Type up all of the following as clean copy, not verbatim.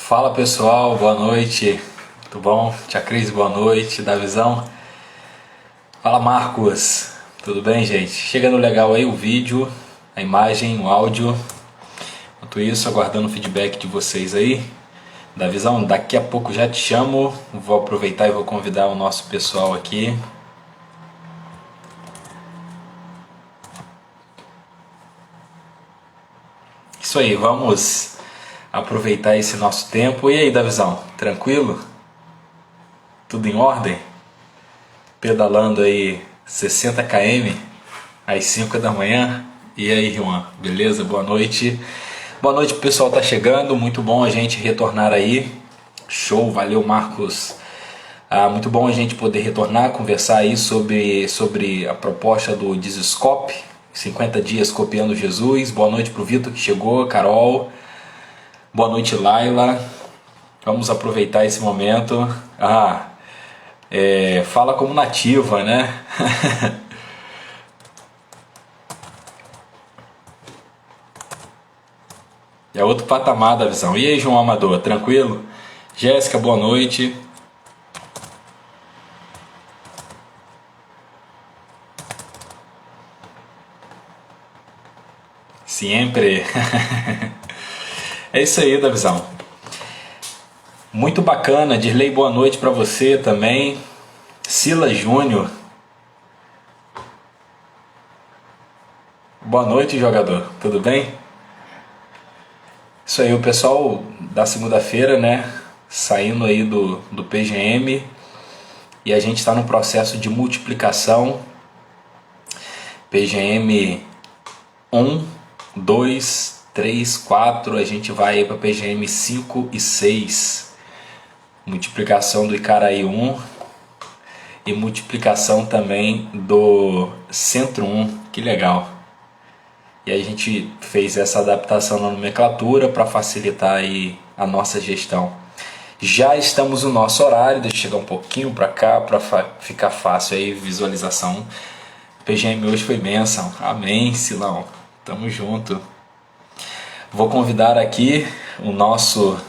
Fala pessoal, boa noite, tudo bom? Tia Cris, boa noite, Davizão. Fala Marcos, tudo bem gente? Chegando legal aí o vídeo, a imagem, o áudio. Enquanto isso, aguardando o feedback de vocês aí. Davizão, daqui a pouco já te chamo, vou aproveitar e vou convidar o nosso pessoal aqui. Isso aí, vamos aproveitar esse nosso tempo. E aí, Davizão, tranquilo? Tudo em ordem? Pedalando aí 60 km às 5 da manhã. E aí, Juan, beleza? Boa noite. Boa noite pro pessoal que tá chegando, muito bom a gente retornar aí. Show, valeu Marcos. Muito bom a gente poder retornar, conversar aí sobre a proposta do Dizescope, 50 dias copiando Jesus. Boa noite pro Vitor que chegou, Carol. Boa noite, Laila. Vamos aproveitar esse momento. Fala como nativa, né? É outro patamar da visão. E aí, João Amador, tranquilo? Jéssica, boa noite. Sempre. É isso aí, Davizão. Muito bacana. Dirley, boa noite para você também. Sila Júnior. Boa noite, jogador. Tudo bem? Isso aí, o pessoal da segunda-feira, né? Saindo aí do PGM. E a gente está no processo de multiplicação. PGM 1, 2, 3, 4. A gente vai para PGM 5 e 6. Multiplicação do Icaraí 1 e multiplicação também do Centro 1, que legal. E aí a gente fez essa adaptação na nomenclatura para facilitar aí a nossa gestão. Já estamos no nosso horário, deixa eu chegar um pouquinho para cá para ficar fácil aí visualização. PGM hoje foi bênção, amém Silão, tamo junto. Vou convidar aqui o nosso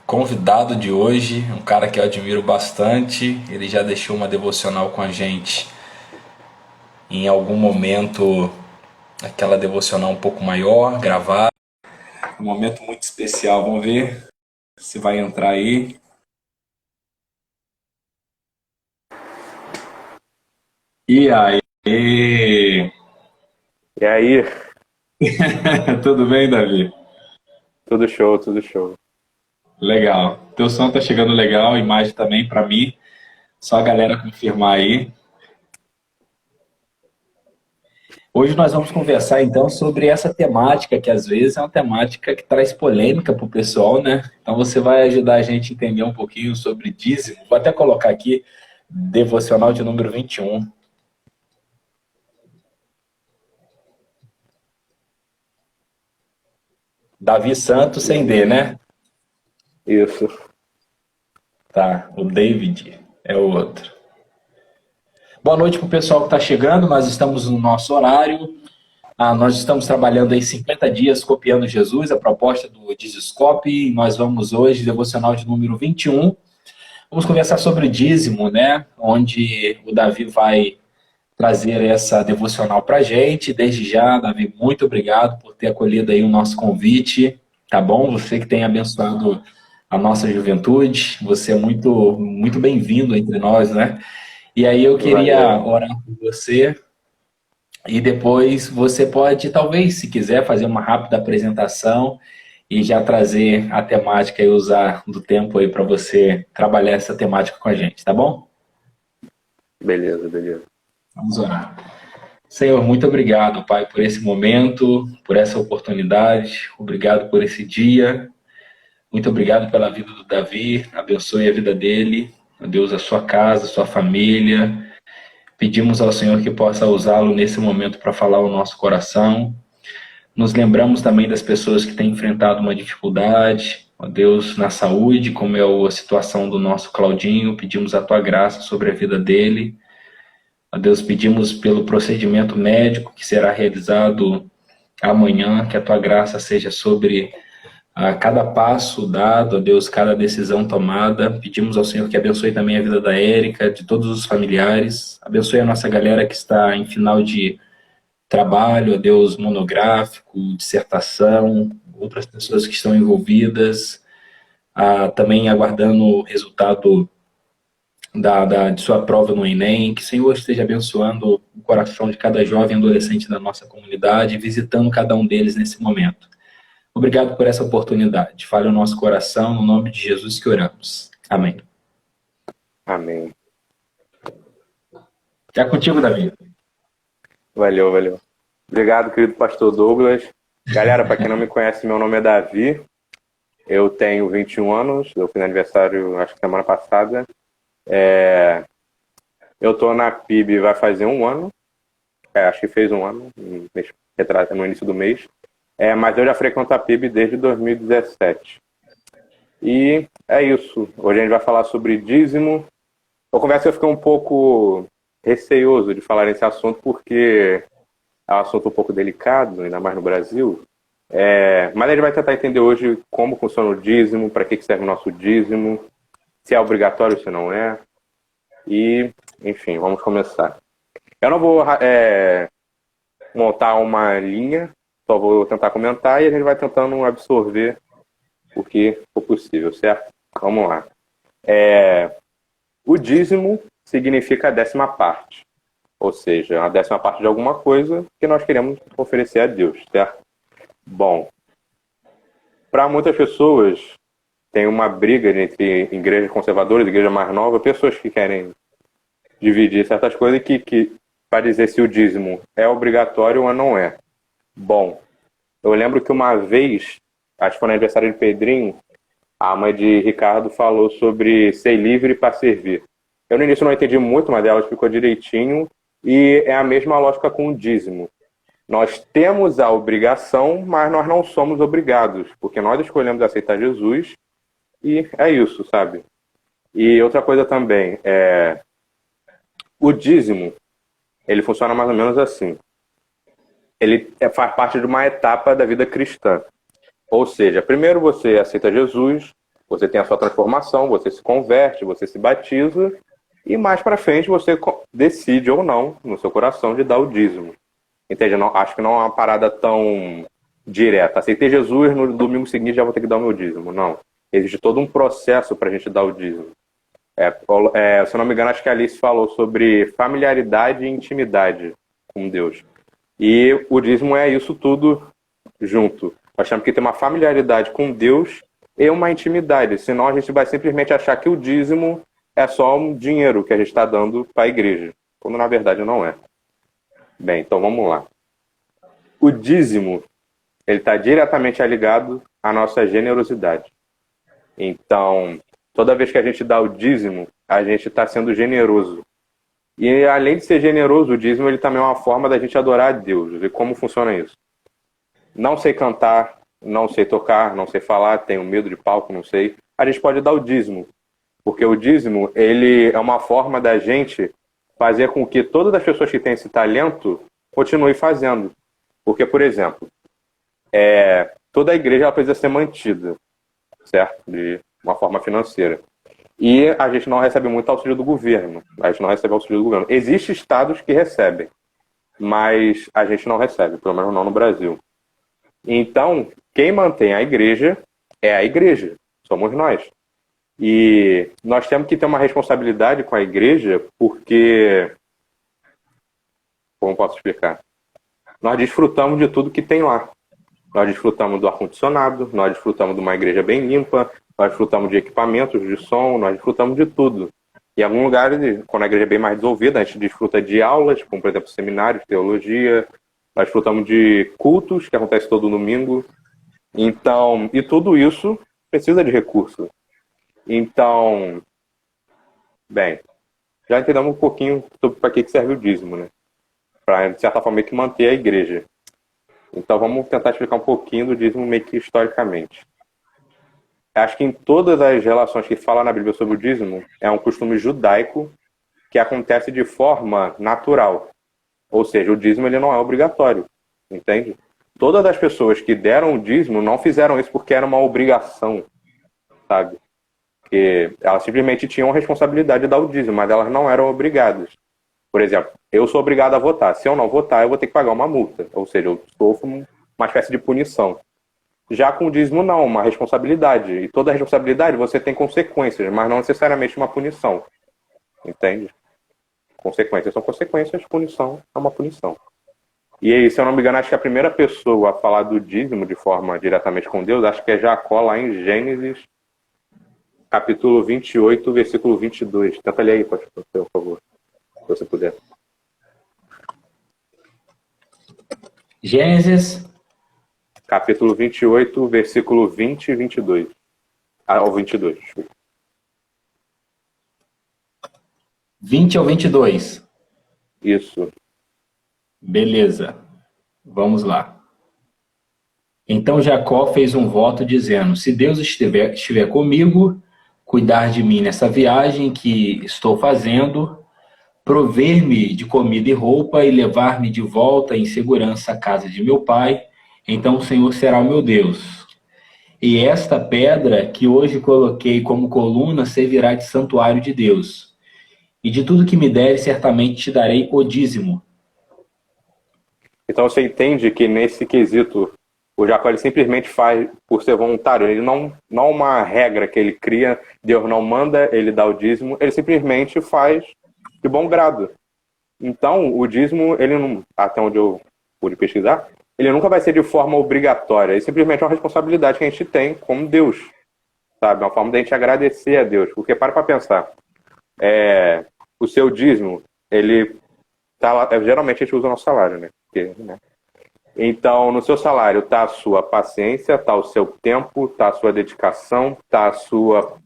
convidado de hoje, um cara que eu admiro bastante. Ele já deixou uma devocional com a gente em algum momento, aquela devocional um pouco maior, gravada. Um momento muito especial, vamos ver se vai entrar aí. E aí? E aí? Tudo bem, Davi? Tudo show, tudo show. Legal. Teu som tá chegando legal, imagem também para mim. Só a galera confirmar aí. Hoje nós vamos conversar então sobre essa temática, que às vezes é uma temática que traz polêmica para o pessoal, né? Então você vai ajudar a gente a entender um pouquinho sobre dízimo. Vou até colocar aqui, devocional de número 21. Davi Santos sem D, né? Isso. Tá, o David é o outro. Boa noite para o pessoal que está chegando, nós estamos no nosso horário. Nós estamos trabalhando aí 50 dias copiando Jesus, a proposta do Dizescope, e nós vamos hoje, devocional de número 21. Vamos conversar sobre dízimo, né? Onde o Davi vai trazer essa devocional para a gente. Desde já, Davi, muito obrigado por ter acolhido aí o nosso convite, tá bom? Você que tem abençoado a nossa juventude, você é muito, muito bem-vindo entre nós, né? E aí eu queria Valeu. orar por você e depois você pode, talvez, se quiser, fazer uma rápida apresentação e já trazer a temática e usar do tempo aí para você trabalhar essa temática com a gente, tá bom? Beleza, beleza. Vamos orar. Senhor, muito obrigado, Pai, por esse momento, por essa oportunidade, obrigado por esse dia, muito obrigado pela vida do Davi, abençoe a vida dele, ó Deus, a sua casa, a sua família. Pedimos ao Senhor que possa usá-lo nesse momento para falar o nosso coração. Nos lembramos também das pessoas que têm enfrentado uma dificuldade, ó Deus, na saúde, como é a situação do nosso Claudinho. Pedimos a tua graça sobre a vida dele. Ó Deus, pedimos pelo procedimento médico que será realizado amanhã, que a tua graça seja sobre a cada passo dado, ó Deus, cada decisão tomada. Pedimos ao Senhor que abençoe também a vida da Érica, de todos os familiares. Abençoe a nossa galera que está em final de trabalho, ó Deus, monográfico, dissertação, outras pessoas que estão envolvidas, também aguardando o resultado de sua prova no Enem. Que o Senhor esteja abençoando o coração de cada jovem e adolescente da nossa comunidade, visitando cada um deles nesse momento. Obrigado por essa oportunidade. Fale o nosso coração, no nome de Jesus que oramos. Amém. Amém. É contigo, Davi. Valeu, valeu. Obrigado, querido pastor Douglas. Galera, para quem não me conhece, meu nome é Davi. Eu tenho 21 anos, eu fiz aniversário, acho que semana passada. Eu tô na PIB, vai fazer um ano. Acho que fez um ano, no início do mês. Mas eu já frequento a PIB desde 2017. E é isso. Hoje a gente vai falar sobre dízimo. Eu confesso que eu fiquei um pouco receoso de falar nesse assunto, porque é um assunto um pouco delicado, ainda mais no Brasil. Mas a gente vai tentar entender hoje como funciona o dízimo, para que serve o nosso dízimo, se é obrigatório, se não é. E, enfim, vamos começar. Eu não vou montar uma linha, só vou tentar comentar e a gente vai tentando absorver o que for possível, certo? Vamos lá. O dízimo significa a 10ª parte, ou seja, a 10ª parte de alguma coisa que nós queremos oferecer a Deus, certo? Bom, para muitas pessoas tem uma briga entre igrejas conservadoras e igreja mais nova, pessoas que querem dividir certas coisas que para dizer se o dízimo é obrigatório ou não é. Bom, eu lembro que uma vez, acho que foi no aniversário de Pedrinho, a mãe de Ricardo falou sobre ser livre para servir. Eu no início não entendi muito, mas ela explicou direitinho, e é a mesma lógica com o dízimo. Nós temos a obrigação, mas nós não somos obrigados, porque nós escolhemos aceitar Jesus, e é isso, sabe? E outra coisa também, o dízimo, ele funciona mais ou menos assim. Ele faz parte de uma etapa da vida cristã. Ou seja, primeiro você aceita Jesus, você tem a sua transformação, você se converte, você se batiza, e mais para frente você decide ou não, no seu coração, de dar o dízimo. Entende? Acho que não é uma parada tão direta. Aceitei Jesus, no domingo seguinte já vou ter que dar o meu dízimo. Não. Existe todo um processo para a gente dar o dízimo. Se eu não me engano, acho que a Alice falou sobre familiaridade e intimidade com Deus. E o dízimo é isso tudo junto. Nós temos que ter uma familiaridade com Deus e uma intimidade. Senão a gente vai simplesmente achar que o dízimo é só um dinheiro que a gente está dando para a igreja. Quando na verdade não é. Bem, então vamos lá. O dízimo, ele está diretamente ligado à nossa generosidade. Então, toda vez que a gente dá o dízimo, a gente está sendo generoso. E além de ser generoso, o dízimo ele também é uma forma da gente adorar a Deus. E como funciona isso? Não sei cantar, não sei tocar, não sei falar, tenho medo de palco, não sei. A gente pode dar o dízimo. Porque o dízimo, ele é uma forma da gente fazer com que todas as pessoas que têm esse talento continuem fazendo. Porque, por exemplo, toda a igreja ela precisa ser mantida, certo? De uma forma financeira. E a gente não recebe muito auxílio do governo. A gente não recebe auxílio do governo. Existem estados que recebem, mas a gente não recebe, pelo menos não no Brasil. Então, quem mantém a igreja é a igreja. Somos nós. E nós temos que ter uma responsabilidade com a igreja, porque, como posso explicar? Nós desfrutamos de tudo que tem lá. Nós desfrutamos do ar-condicionado, nós desfrutamos de uma igreja bem limpa, nós desfrutamos de equipamentos de som, nós desfrutamos de tudo. Em alguns lugares, quando a igreja é bem mais desenvolvida, a gente desfruta de aulas, como por exemplo seminários, teologia, nós desfrutamos de cultos, que acontece todo domingo. Então, e tudo isso precisa de recursos. Então, bem, já entendemos um pouquinho sobre para que serve o dízimo, né? Para, de certa forma, meio que manter a igreja. Então, vamos tentar explicar um pouquinho do dízimo meio que historicamente. Acho que em todas as relações que falam na Bíblia sobre o dízimo, é um costume judaico que acontece de forma natural. Ou seja, o dízimo ele não é obrigatório, entende? todas as pessoas que deram o dízimo não fizeram isso porque era uma obrigação, sabe? Porque elas simplesmente tinham a responsabilidade de dar o dízimo, mas elas não eram obrigadas. Por exemplo, eu sou obrigado a votar. Se eu não votar, eu vou ter que pagar uma multa. Ou seja, eu sofro uma espécie de punição. Já com o dízimo, não, uma responsabilidade. E toda responsabilidade você tem consequências, mas não necessariamente uma punição. Entende? Consequências são consequências, punição é uma punição. E aí, se eu não me engano, acho que a primeira pessoa a falar do dízimo de forma diretamente com Deus, acho que é Jacó, lá em Gênesis, capítulo 28, versículo 22. Tenta ler aí, pastor, por favor, se você puder. Gênesis, Capítulo 28, versículo 20 e 22. Ao 22, desculpa. 20 ao 22. Isso. Beleza. Vamos lá. Então Jacó fez um voto dizendo: se Deus estiver comigo, cuidar de mim nessa viagem que estou fazendo, prover-me de comida e roupa e levar-me de volta em segurança à casa de meu pai, então o Senhor será o meu Deus. E esta pedra que hoje coloquei como coluna servirá de santuário de Deus. E de tudo que me deres, certamente te darei o dízimo. Então você entende que nesse quesito o Jacó ele simplesmente faz por ser voluntário. Ele não uma regra que ele cria, Deus não manda ele dar o dízimo, ele simplesmente faz de bom grado. Então o dízimo, ele não, até onde eu pude pesquisar, ele nunca vai ser de forma obrigatória. Ele simplesmente é uma responsabilidade que a gente tem como Deus, sabe? É uma forma da gente agradecer a Deus. Porque para pensar, o seu dízimo, ele tá lá, geralmente a gente usa o nosso salário, né? Porque, né? Então, no seu salário está a sua paciência, está o seu tempo, está a sua dedicação, está a sua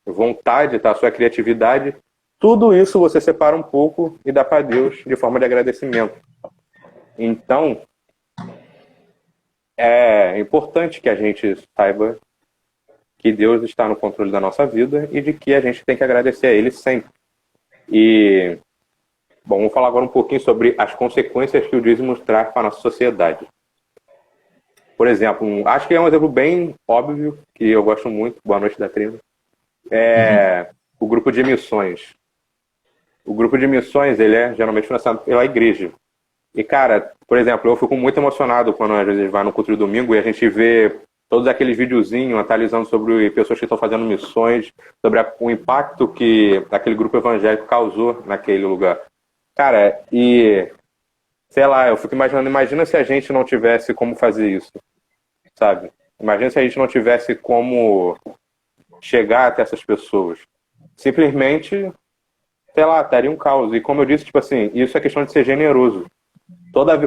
vontade, está a sua criatividade. Tudo isso você separa um pouco e dá para Deus de forma de agradecimento. Então, é importante que a gente saiba que Deus está no controle da nossa vida e de que a gente tem que agradecer a Ele sempre. E, bom, vamos falar agora um pouquinho sobre as consequências que o dízimo traz para a nossa sociedade. Por exemplo, acho que é um exemplo bem óbvio, que eu gosto muito, boa noite da tribo, o grupo de missões. O grupo de missões, ele é geralmente financiado pela igreja. E, cara, por exemplo, eu fico muito emocionado quando às vezes vai no culto de domingo e a gente vê todos aqueles videozinhos atualizando sobre pessoas que estão fazendo missões, sobre o impacto que aquele grupo evangélico causou naquele lugar. Cara, e sei lá, eu fico imaginando, imagina se a gente não tivesse como fazer isso, sabe? Imagina se a gente não tivesse como chegar até essas pessoas. Simplesmente, sei lá, estaria um caos. E como eu disse, tipo assim, isso é questão de ser generoso.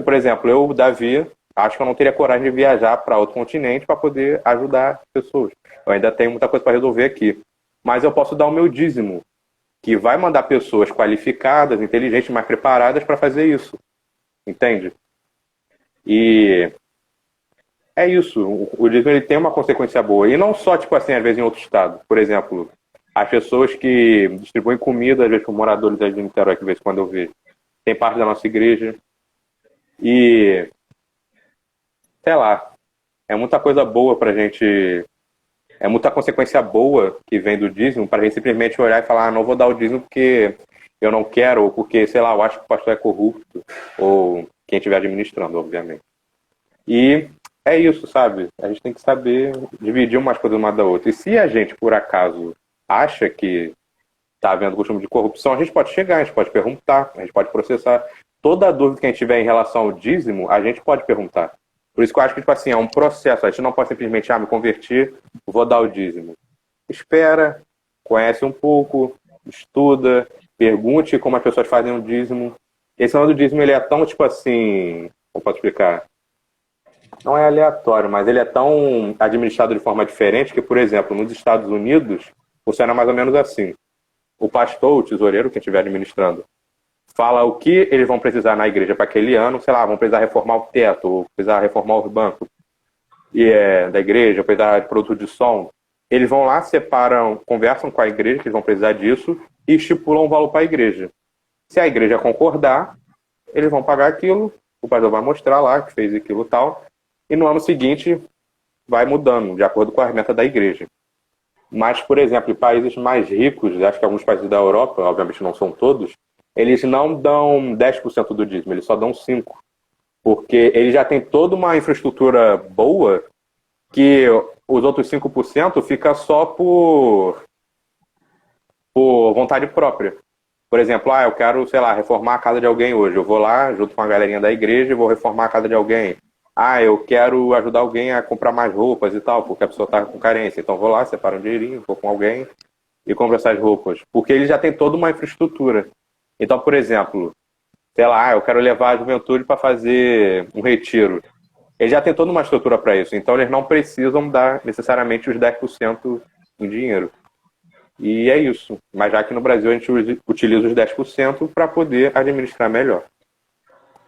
Por exemplo, eu, Davi, acho que eu não teria coragem de viajar para outro continente para poder ajudar as pessoas. Eu ainda tenho muita coisa para resolver aqui. Mas eu posso dar o meu dízimo, que vai mandar pessoas qualificadas, inteligentes, mais preparadas para fazer isso. Entende? E é isso. O dízimo ele tem uma consequência boa. E não só, tipo assim, às vezes em outro estado. Por exemplo, as pessoas que distribuem comida, às vezes para moradores de Niterói, que às vezes quando eu vejo, tem parte da nossa igreja. E sei lá, é muita coisa boa pra gente, é muita consequência boa que vem do dízimo pra gente simplesmente olhar e falar, não vou dar o dízimo porque eu não quero, ou porque, sei lá, eu acho que o pastor é corrupto, ou quem estiver administrando, obviamente. E é isso, sabe? A gente tem que saber dividir umas coisas uma da outra. E se a gente, por acaso, acha que tá havendo costume de corrupção, a gente pode chegar, a gente pode perguntar, a gente pode processar. Toda dúvida que a gente tiver em relação ao dízimo, a gente pode perguntar. Por isso que eu acho que, tipo assim, é um processo. A gente não pode simplesmente, me converti, vou dar o dízimo. Espera, conhece um pouco, estuda, pergunte como as pessoas fazem o dízimo. Esse nome do dízimo, ele é tão, tipo assim, como posso explicar? Não é aleatório, mas ele é tão administrado de forma diferente que, por exemplo, nos Estados Unidos, funciona mais ou menos assim. O pastor, o tesoureiro, quem estiver administrando, fala o que eles vão precisar na igreja para aquele ano, sei lá, vão precisar reformar o teto, ou precisar reformar os bancos da igreja, ou precisar de produto de som. Eles vão lá, separam, conversam com a igreja que eles vão precisar disso e estipulam um valor para a igreja. Se a igreja concordar, eles vão pagar aquilo o pastor vai mostrar lá que fez aquilo e tal, e no ano seguinte vai mudando, de acordo com a meta da igreja. Mas, por exemplo, em países mais ricos, acho que alguns países da Europa, obviamente não são todos, eles não dão 10% do dízimo, eles só dão 5%. Porque eles já têm toda uma infraestrutura boa que os outros 5% fica só por vontade própria. Por exemplo, eu quero, sei lá, reformar a casa de alguém hoje. Eu vou lá, junto com a galerinha da igreja, e vou reformar a casa de alguém. Eu quero ajudar alguém a comprar mais roupas e tal, porque a pessoa está com carência. Então vou lá, separo um dinheirinho, vou com alguém e compro essas roupas. Porque eles já têm toda uma infraestrutura. Então, por exemplo, sei lá, eu quero levar a juventude para fazer um retiro. Eles já têm toda uma estrutura para isso. Então eles não precisam dar necessariamente os 10% em dinheiro. E é isso. Mas já que no Brasil a gente utiliza os 10% para poder administrar melhor.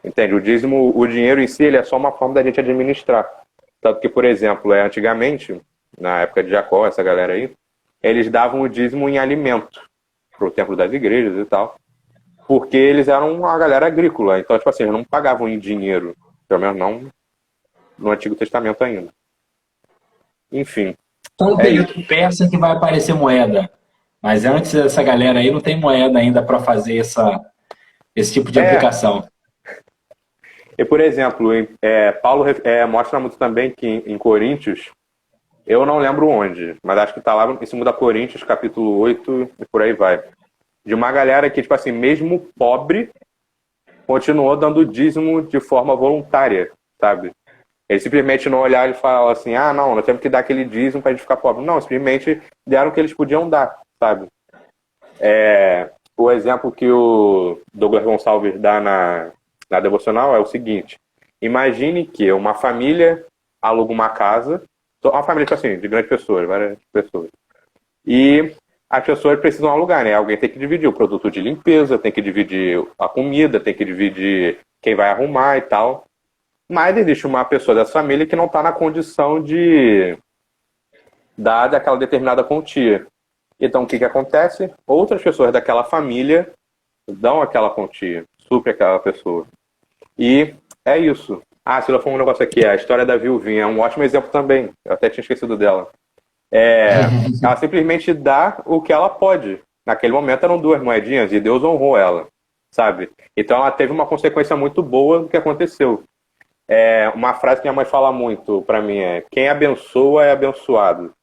Entende? O dízimo, o dinheiro em si, ele é só uma forma da gente administrar. Tanto que, por exemplo, antigamente, na época de Jacó, essa galera aí, eles davam o dízimo em alimento para o templo das igrejas e tal, porque eles eram uma galera agrícola. Então, tipo assim, eles não pagavam em dinheiro, pelo menos não no Antigo Testamento ainda. Enfim. Então, período persa que vai aparecer moeda. Mas antes, essa galera aí não tem moeda ainda para fazer esse tipo de aplicação. E, por exemplo, Paulo mostra muito também que em Coríntios, eu não lembro onde, mas acho que está lá em 2 Coríntios, capítulo 8, e por aí vai. De uma galera que, tipo assim, mesmo pobre, continuou dando dízimo de forma voluntária, sabe? Eles simplesmente não olharam e falaram assim, não, nós temos que dar aquele dízimo para a gente ficar pobre. Não, simplesmente deram o que eles podiam dar, sabe? O exemplo que o Douglas Gonçalves dá na devocional é o seguinte: imagine que uma família aluga uma casa, uma família assim, de grandes pessoas, várias pessoas, e as pessoas precisam alugar, né? Alguém tem que dividir o produto de limpeza, tem que dividir a comida, tem que dividir quem vai arrumar e tal. Mas existe uma pessoa dessa família que não está na condição de dar aquela determinada quantia. Então, o que acontece? Outras pessoas daquela família dão aquela quantia, supre aquela pessoa. E é isso. Sila falou um negócio aqui, a história da viuvinha é um ótimo exemplo também. Eu até tinha esquecido dela. Ela simplesmente dá o que ela pode. Naquele momento eram 2 moedinhas e Deus honrou ela, sabe? Então ela teve uma consequência muito boa do que aconteceu. Uma frase que minha mãe fala muito pra mim quem abençoa é abençoado.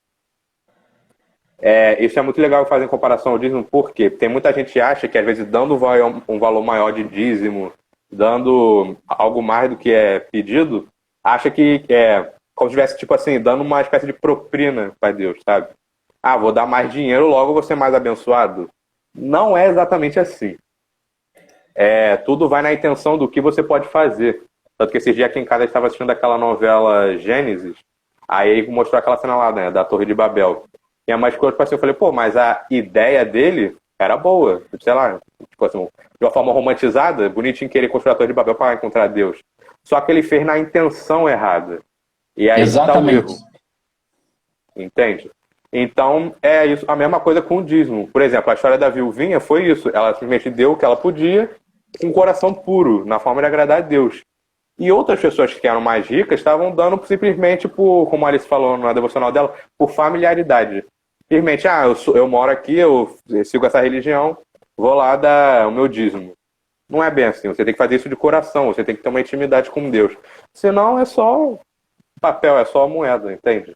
Isso é muito legal fazer em comparação ao dízimo, porque tem muita gente que acha que às vezes dando um valor maior de dízimo, dando algo mais do que é pedido, acha que como se estivesse, tipo assim, dando uma espécie de propina para Deus, sabe? Vou dar mais dinheiro, logo vou ser mais abençoado. Não é exatamente assim. Tudo vai na intenção do que você pode fazer. Tanto que esse dia aqui em casa eu estava assistindo aquela novela Gênesis, aí mostrou aquela cena lá, né, da Torre de Babel. E a mais coisa, assim, eu falei, mas a ideia dele era boa, sei lá, tipo assim, de uma forma romantizada, bonitinho querer construir a Torre de Babel para encontrar Deus. Só que ele fez na intenção errada. E aí está o erro. Entende? Então, é isso, a mesma coisa com o dízimo. Por exemplo, a história da viuvinha foi isso. Ela simplesmente deu o que ela podia com um coração puro, na forma de agradar a Deus. E outras pessoas que eram mais ricas estavam dando simplesmente como a Alice falou na devocional dela, por familiaridade. Simplesmente, eu moro aqui, eu sigo essa religião, vou lá dar o meu dízimo. Não é bem assim, você tem que fazer isso de coração, você tem que ter uma intimidade com Deus. Senão é só papel, é só moeda, entende?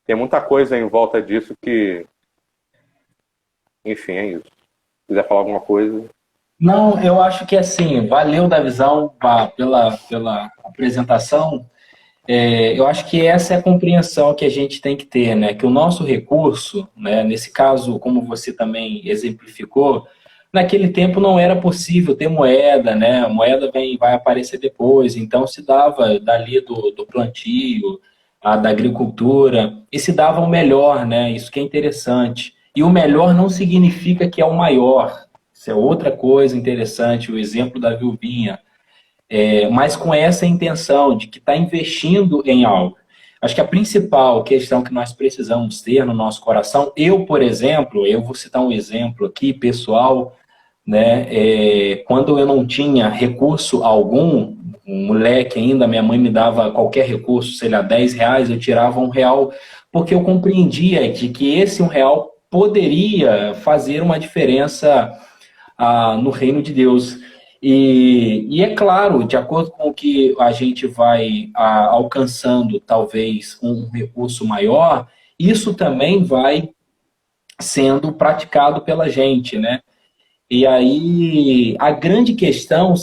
Tem muita coisa em volta disso que... Enfim, é isso. Se quiser falar alguma coisa... Não, eu acho que assim, valeu, Davizão, pela apresentação. Eu acho que essa é a compreensão que a gente tem que ter, né? Que o nosso recurso, né, nesse caso, como você também exemplificou, naquele tempo não era possível ter moeda, né? A moeda vai aparecer depois, então se dava dali do plantio, da agricultura, e se dava o melhor, né? Isso que é interessante. E o melhor não significa que é o maior. Isso é outra coisa interessante, o exemplo da viuvinha. Mas com essa intenção de que está investindo em algo. Acho que a principal questão que nós precisamos ter no nosso coração, por exemplo, eu vou citar um exemplo aqui, pessoal, né? Quando eu não tinha recurso algum, um moleque ainda, minha mãe me dava qualquer recurso, sei lá, R$ 10, eu tirava R$ 1, porque eu compreendia de que esse R$ 1 poderia fazer uma diferença no reino de Deus. E é claro, de acordo com o que a gente vai alcançando, talvez, um recurso maior, isso também vai sendo praticado pela gente, né? E aí, a grande questão,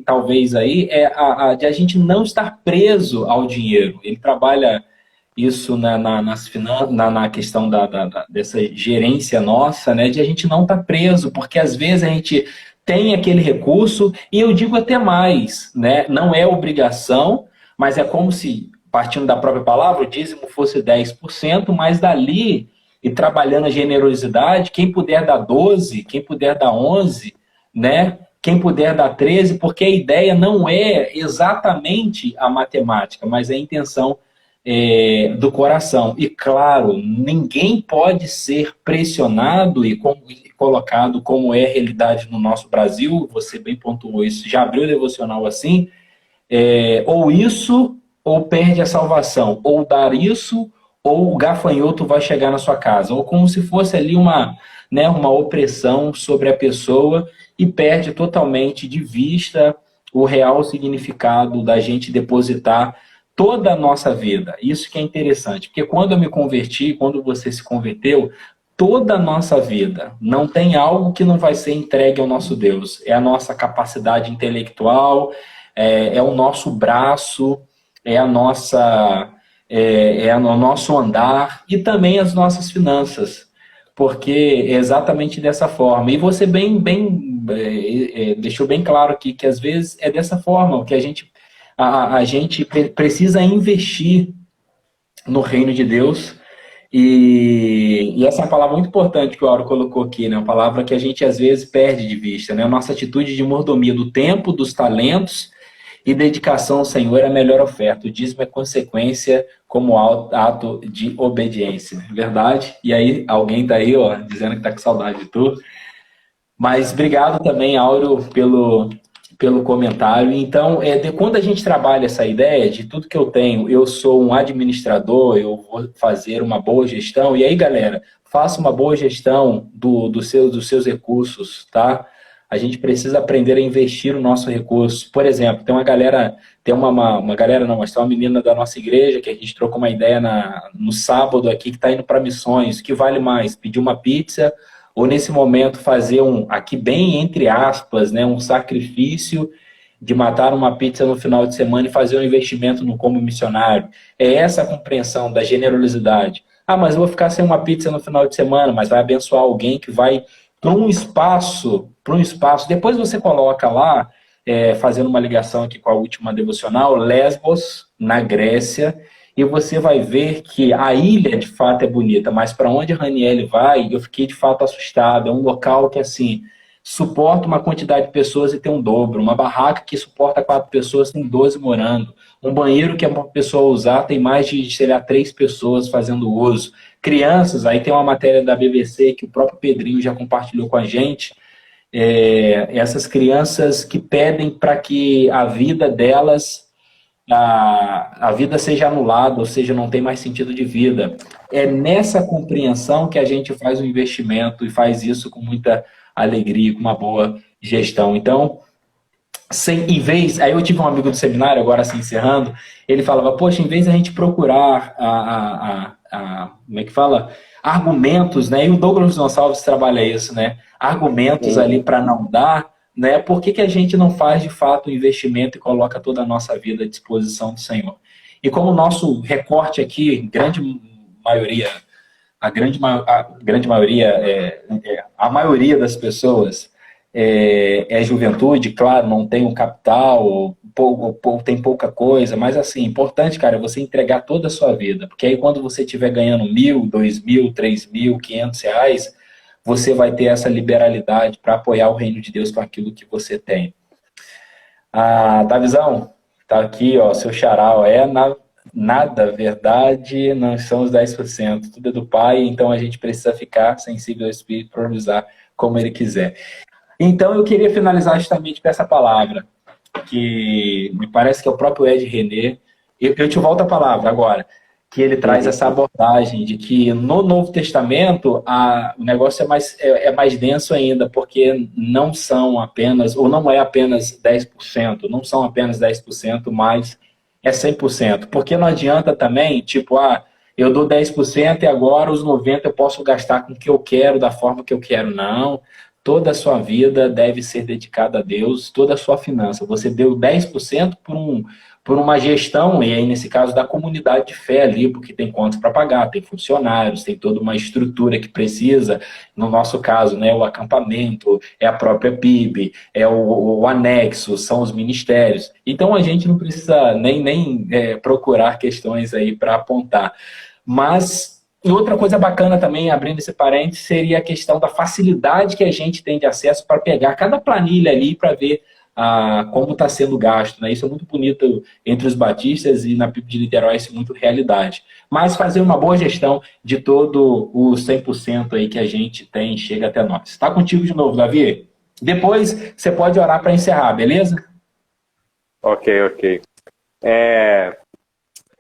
talvez aí, é de a gente não estar preso ao dinheiro. Ele trabalha isso na questão dessa gerência nossa, né, de a gente não estar preso, porque às vezes a gente tem aquele recurso, e eu digo até mais, né, não é obrigação, mas é como se, partindo da própria palavra, o dízimo fosse 10%, mas dali, e trabalhando a generosidade, quem puder dar 12, quem puder dar 11, né, quem puder dar 13, porque a ideia não é exatamente a matemática, mas a intenção do coração. E claro, ninguém pode ser pressionado e colocado como é a realidade no nosso Brasil, você bem pontuou isso, já abriu o devocional assim, ou isso, ou perde a salvação, ou dar isso, ou o gafanhoto vai chegar na sua casa, ou como se fosse ali uma opressão sobre a pessoa e perde totalmente de vista o real significado da gente depositar toda a nossa vida. Isso que é interessante, porque quando eu me converti, quando você se converteu, toda a nossa vida, não tem algo que não vai ser entregue ao nosso Deus. É a nossa capacidade intelectual, é o nosso braço, é o nosso andar e também as nossas finanças, porque é exatamente dessa forma. E você deixou bem claro aqui que às vezes é dessa forma que a gente precisa investir no reino de Deus. E essa é uma palavra muito importante que o Auro colocou aqui, né? Uma palavra que a gente às vezes perde de vista, né? A nossa atitude de mordomia do tempo, dos talentos e dedicação ao Senhor é a melhor oferta. O dízimo é consequência como ato de obediência. Verdade? E aí, alguém tá aí, ó, dizendo que tá com saudade de tu. Mas obrigado também, Auro, pelo comentário. Então, quando a gente trabalha essa ideia de tudo que eu tenho, eu sou um administrador, eu vou fazer uma boa gestão. E aí, galera, faça uma boa gestão dos seus recursos, tá? A gente precisa aprender a investir o nosso recurso. Por exemplo, tem uma galera não, mas tem uma menina da nossa igreja que a gente trocou uma ideia no sábado aqui, que está indo para missões. O que vale mais? Pedir uma pizza ou nesse momento fazer aqui bem entre aspas, né, um sacrifício de matar uma pizza no final de semana e fazer um investimento no como missionário. É essa a compreensão da generosidade. Ah, mas eu vou ficar sem uma pizza no final de semana, mas vai abençoar alguém que vai para um espaço. Depois você coloca lá, fazendo uma ligação aqui com a última devocional, Lesbos, na Grécia, e você vai ver que a ilha de fato é bonita, mas para onde a Raniele vai, eu fiquei de fato assustado. É um local que assim suporta uma quantidade de pessoas e tem um dobro. Uma barraca que suporta 4 pessoas tem 12 morando. Um banheiro que uma pessoa usar tem mais de, sei lá, 3 pessoas fazendo uso. Crianças, aí tem uma matéria da BBC que o próprio Pedrinho já compartilhou com a gente. Essas crianças que pedem para que a vida delas a vida seja anulada, ou seja, não tem mais sentido de vida. É nessa compreensão que a gente faz o investimento e faz isso com muita alegria, com uma boa gestão. Então, aí eu tive um amigo do seminário, agora assim encerrando, ele falava, poxa, em vez de a gente procurar como é que fala? Argumentos, né? E o Douglas Gonçalves trabalha isso, né? Argumentos ali para não dar, né? Por que a gente não faz de fato o investimento e coloca toda a nossa vida à disposição do Senhor? E como o nosso recorte aqui, a maioria das pessoas é juventude, claro, não tem um capital, tem pouca coisa, mas assim, importante, cara, é você entregar toda a sua vida, porque aí quando você estiver ganhando 1.000, 2.000, 3.000, R$ 500, você vai ter essa liberalidade para apoiar o reino de Deus com aquilo que você tem. Davizão, tá aqui, ó, seu xará, ó, nada, verdade, não são os 10%, tudo é do Pai, então a gente precisa ficar sensível ao Espírito para usar como Ele quiser. Então eu queria finalizar justamente com essa palavra. que me parece que é o próprio Ed René, eu te volto a palavra agora, que ele traz essa abordagem de que no Novo Testamento o negócio é mais denso ainda, porque não são apenas, ou não é apenas 10%, não são apenas 10%, mas é 100%. Porque não adianta também, tipo, eu dou 10% e agora os 90% eu posso gastar com o que eu quero, da forma que eu quero. Não. Toda a sua vida deve ser dedicada a Deus, toda a sua finança. Você deu 10% por uma gestão, e aí nesse caso da comunidade de fé ali, porque tem contas para pagar, tem funcionários, tem toda uma estrutura que precisa, no nosso caso, né, o acampamento, é a própria PIB, é o anexo, são os ministérios. Então a gente não precisa nem procurar questões aí para apontar. Mas e outra coisa bacana também, abrindo esse parênteses, seria a questão da facilidade que a gente tem de acesso para pegar cada planilha ali para ver como está sendo gasto. Né? Isso é muito bonito entre os batistas e na PIB de Niterói isso é muito realidade. Mas fazer uma boa gestão de todo o 100% aí que a gente tem chega até nós. Está contigo de novo, Davi? Depois você pode orar para encerrar, beleza? Ok.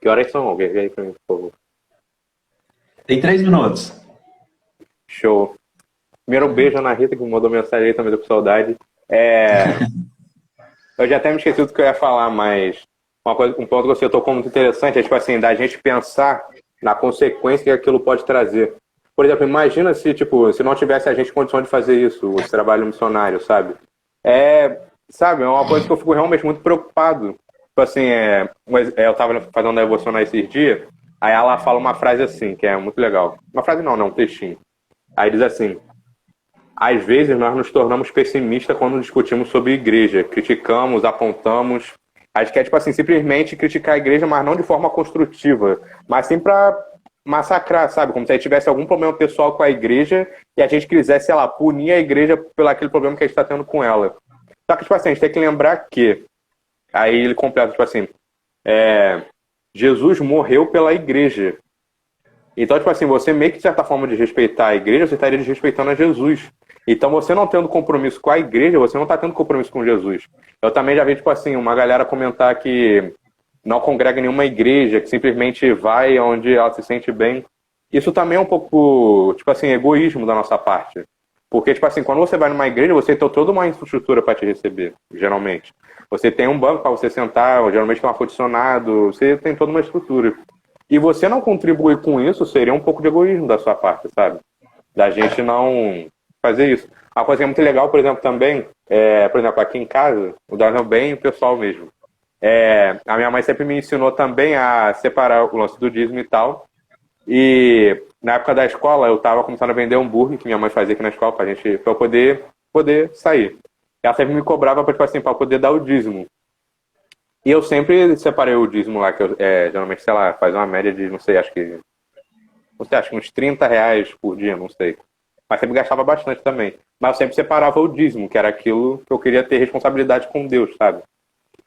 Que horas são? Vê aí para mim, por favor. Tem 3 minutos. Show. Primeiro, um beijo na Rita, que me mandou mensagem aí, também tô com saudade. Eu já até me esqueci do que eu ia falar, mas um ponto que você tocou muito interessante é, tipo assim, da gente pensar na consequência que aquilo pode trazer. Por exemplo, imagina se não tivesse a gente condição de fazer isso, esse trabalho missionário, sabe? Sabe, é uma coisa que eu fico realmente muito preocupado. Tipo assim, eu tava fazendo uma devocional esses dias, aí ela fala uma frase assim, que é muito legal. Uma frase não, um textinho. Aí diz assim: às vezes nós nos tornamos pessimistas quando discutimos sobre igreja. Criticamos, apontamos. A gente quer, tipo assim, simplesmente criticar a igreja, mas não de forma construtiva. Mas sim pra massacrar, sabe? Como se a gente tivesse algum problema pessoal com a igreja e a gente quisesse, sei lá, punir a igreja pelo aquele problema que a gente está tendo com ela. Só que, tipo assim, a gente tem que lembrar que... Aí ele completa, tipo assim... Jesus morreu pela igreja. Então, tipo assim, você meio que, de certa forma, de respeitar a igreja, você estaria desrespeitando a Jesus. Então, você não tendo compromisso com a igreja, você não está tendo compromisso com Jesus. Eu também já vi, tipo assim, uma galera comentar que não congrega em nenhuma igreja, que simplesmente vai onde ela se sente bem. Isso também é um pouco, tipo assim, egoísmo da nossa parte. Porque, tipo assim, quando você vai numa igreja, você tem toda uma infraestrutura para te receber, geralmente. Você tem um banco para você sentar, geralmente tem um ar-condicionado, você tem toda uma estrutura. E você não contribuir com isso seria um pouco de egoísmo da sua parte, sabe? Da gente não fazer isso. Uma coisa que é muito legal, por exemplo, também, por exemplo, aqui em casa, o Daniel bem o pessoal mesmo. A minha mãe sempre me ensinou também a separar o lance do dízimo e tal. E na época da escola, eu estava começando a vender hambúrguer, que minha mãe fazia aqui na escola, pra eu poder sair. Ela sempre me cobrava pra, tipo assim, pra poder dar o dízimo. E eu sempre separei o dízimo lá, que eu, geralmente, sei lá, faz uma média de, não sei, acho que uns R$30 por dia, não sei. Mas sempre gastava bastante também. Mas eu sempre separava o dízimo, que era aquilo que eu queria ter responsabilidade com Deus, sabe?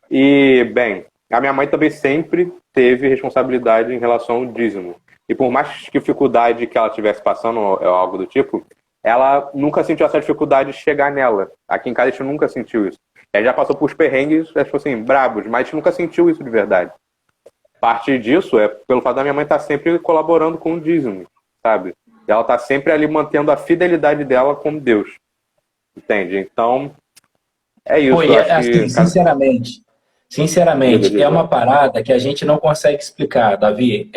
E, bem, a minha mãe também sempre teve responsabilidade em relação ao dízimo. E por mais dificuldade que ela estivesse passando, ou algo do tipo, ela nunca sentiu essa dificuldade de chegar nela. Aqui em casa a gente nunca sentiu isso. Ela já passou por os perrengues, tipo assim, brabos, mas a gente nunca sentiu isso de verdade. Parte disso é pelo fato da minha mãe estar sempre colaborando com o dízimo, sabe? Ela está sempre ali mantendo a fidelidade dela com Deus. Entende? Então, é isso. Pô, eu acho assim, que... sinceramente, é uma parada que a gente não consegue explicar, Davi.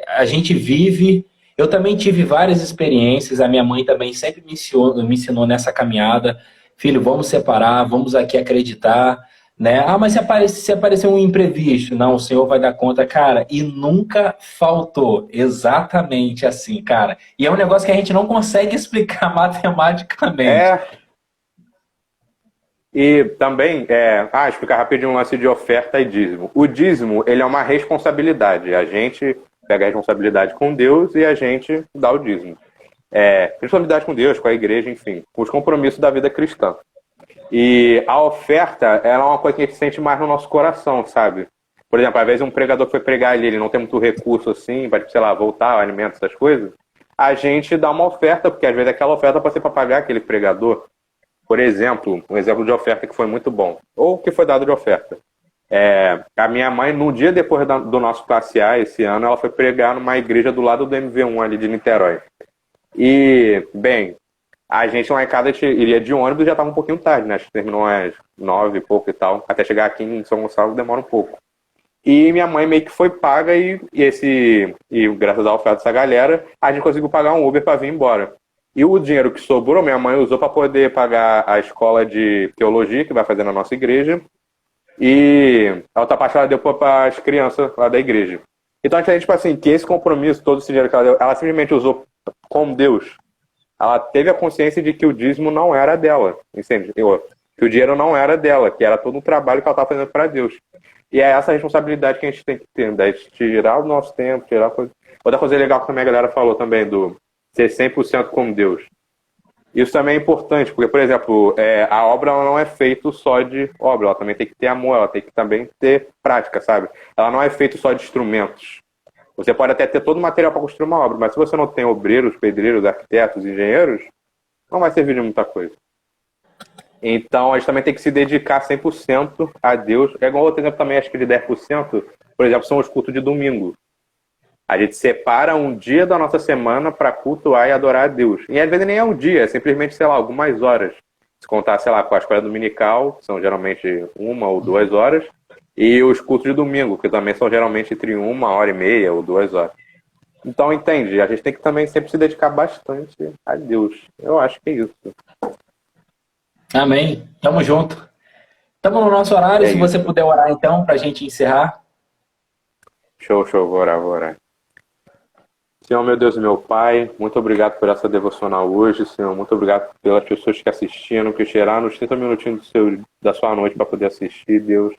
A gente vive... Eu também tive várias experiências, a minha mãe também sempre me ensinou nessa caminhada. Filho, vamos separar, vamos aqui acreditar, né? Mas se aparecer um imprevisto, não, o Senhor vai dar conta, cara. E nunca faltou, exatamente assim, cara. E é um negócio que a gente não consegue explicar matematicamente. E também, explicar rapidinho um lance de oferta e dízimo. O dízimo, ele é uma responsabilidade. A gente pega a responsabilidade com Deus e a gente dá o dízimo. Responsabilidade com Deus, com a igreja, enfim, com os compromissos da vida cristã. E a oferta, ela é uma coisa que a gente sente mais no nosso coração, sabe? Por exemplo, às vezes um pregador foi pregar ali, ele não tem muito recurso assim, para, sei lá, voltar, alimento, essas coisas. A gente dá uma oferta, porque às vezes aquela oferta pode ser para pagar aquele pregador. Por exemplo, um exemplo de oferta que foi muito bom, ou que foi dado de oferta. A minha mãe, no dia depois do nosso classe A, esse ano, ela foi pregar numa igreja do lado do MV1 ali de Niterói. E, bem, a gente lá em casa iria de ônibus e já estava um pouquinho tarde, né? Acho que terminou às 9 e pouco e tal. Até chegar aqui em São Gonçalo demora um pouco. E minha mãe meio que foi paga e graças à oferta dessa galera, a gente conseguiu pagar um Uber para vir embora. E o dinheiro que sobrou, minha mãe usou para poder pagar a escola de teologia que vai fazer na nossa igreja. E a outra parte ela deu para as crianças lá da igreja. Então a gente, tipo assim, que esse compromisso, todo esse dinheiro que ela deu, ela simplesmente usou com Deus. Ela teve a consciência de que o dízimo não era dela, entende? Que o dinheiro não era dela, que era todo um trabalho que ela estava fazendo para Deus. E é essa a responsabilidade que a gente tem que ter, né? De tirar o nosso tempo, tirar coisa. Outra coisa legal que também a galera falou também, do ser 100% com Deus. Isso também é importante, porque, por exemplo, a obra ela não é feita só de obra, ela também tem que ter amor, ela tem que também ter prática, sabe? Ela não é feita só de instrumentos. Você pode até ter todo o material para construir uma obra, mas se você não tem obreiros, pedreiros, arquitetos, engenheiros, não vai servir de muita coisa. Então, a gente também tem que se dedicar 100% a Deus. É igual outro exemplo também, acho que de 10%, por exemplo, são os cultos de domingo. A gente separa um dia da nossa semana para cultuar e adorar a Deus. E às vezes nem é um dia, é simplesmente, sei lá, algumas horas. Se contar, sei lá, com a escola dominical, que são geralmente 1 ou 2 horas, e os cultos de domingo, que também são geralmente entre 1h30 ou 2 horas. Então, entende? A gente tem que também sempre se dedicar bastante a Deus. Eu acho que é isso. Amém. Tamo junto. Estamos no nosso horário, se você puder orar então, para a gente encerrar. Show, vou orar. Senhor, meu Deus e meu Pai, muito obrigado por essa devocional hoje, Senhor. Muito obrigado pelas pessoas que assistiram, que tiraram os 30 minutinhos da sua noite para poder assistir, Deus.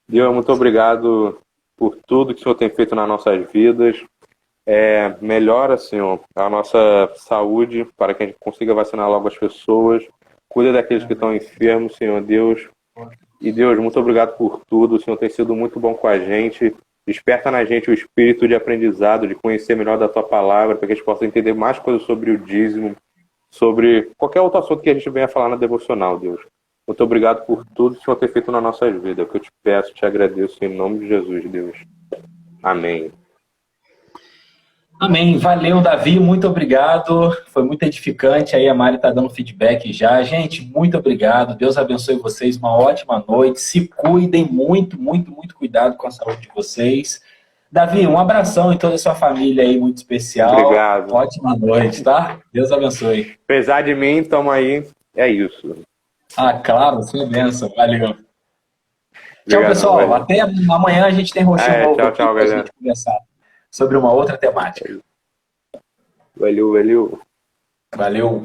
Deus, muito obrigado por tudo que o Senhor tem feito nas nossas vidas. Melhora, Senhor, a nossa saúde para que a gente consiga vacinar logo as pessoas. Cuida daqueles que estão enfermos, Senhor Deus. E Deus, muito obrigado por tudo. O Senhor tem sido muito bom com a gente. Desperta na gente o espírito de aprendizado, de conhecer melhor da Tua palavra, para que a gente possa entender mais coisas sobre o dízimo, sobre qualquer outro assunto que a gente venha falar na devocional, Deus. Muito obrigado por tudo que o Senhor tem feito nas nossas vidas. É o que eu te peço, te agradeço em nome de Jesus, Deus. Amém. Amém. Valeu, Davi. Muito obrigado. Foi muito edificante. Aí a Mari está dando feedback já. Gente, muito obrigado. Deus abençoe vocês. Uma ótima noite. Se cuidem muito, muito, muito cuidado com a saúde de vocês. Davi, um abração em toda a sua família aí, muito especial. Obrigado. Ótima noite, tá? Deus abençoe. Apesar de mim, tamo aí. É isso. Ah, claro. Sua bênção. Valeu. Obrigado, Tchau, pessoal. velho. Até amanhã a gente tem roxinho novo aqui tchau, pra galera. gente conversar sobre uma outra temática. Valeu. Valeu.